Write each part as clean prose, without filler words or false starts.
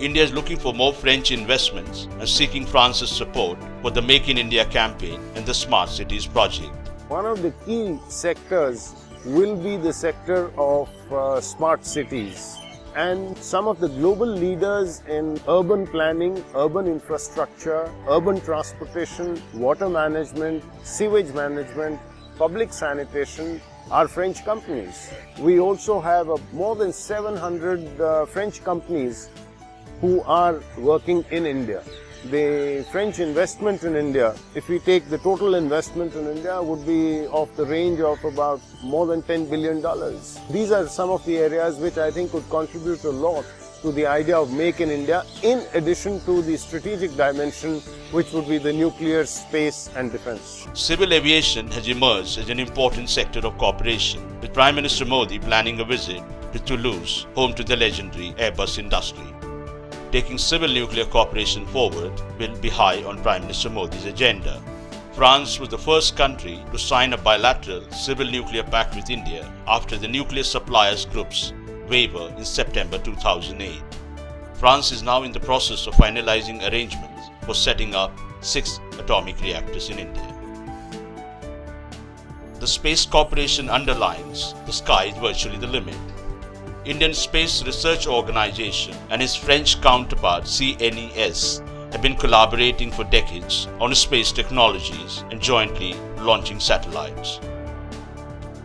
India is looking for more French investments and seeking France's support for the Make in India campaign and the Smart Cities project. One of the key sectors will be the sector of smart cities. And some of the global leaders in urban planning, urban infrastructure, urban transportation, water management, sewage management, public sanitation are French companies. We also have more than 700 French companies who are working in India. The French investment in India, if we take the total investment in India, would be of the range of about more than $10 billion. These are some of the areas which I think could contribute a lot to the idea of Make in India, in addition to the strategic dimension, which would be the nuclear, space and defense. Civil aviation has emerged as an important sector of cooperation, with Prime Minister Modi planning a visit to Toulouse, home to the legendary Airbus industry. Taking civil nuclear cooperation forward will be high on Prime Minister Modi's agenda. France was the first country to sign a bilateral civil nuclear pact with India after the nuclear suppliers group's waiver in September 2008. France is now in the process of finalizing arrangements for setting up 6 atomic reactors in India. The Space Corporation underlines the sky is virtually the limit. Indian Space Research Organization and its French counterpart CNES have been collaborating for decades on space technologies and jointly launching satellites.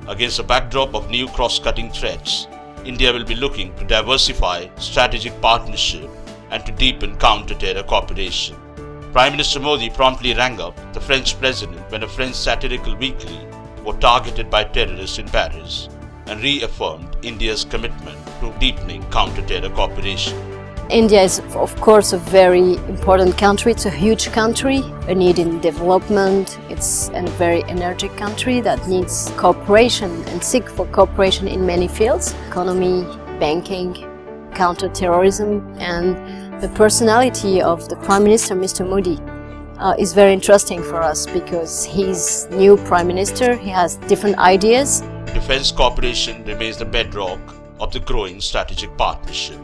Against a backdrop of new cross-cutting threats, India will be looking to diversify strategic partnership and to deepen counter-terror cooperation. Prime Minister Modi promptly rang up the French president when a French satirical weekly was targeted by terrorists in Paris, and reaffirmed India's commitment to deepening counter-terror cooperation. India is, of course, a very important country. It's a huge country, a need in development. It's a very energetic country that needs cooperation and seek for cooperation in many fields: economy, banking, counter-terrorism. And the personality of the Prime Minister, Mr. Modi, is very interesting for us because he's new Prime Minister. He has different ideas. Defense cooperation remains the bedrock of the growing strategic partnership.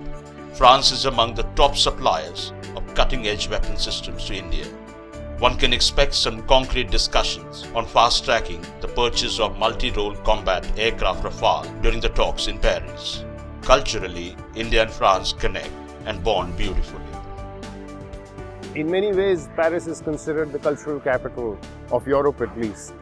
France is among the top suppliers of cutting-edge weapon systems to India. One can expect some concrete discussions on fast-tracking the purchase of multi-role combat aircraft Rafale during the talks in Paris. Culturally, India and France connect and bond beautifully. In many ways, Paris is considered the cultural capital of Europe, at least.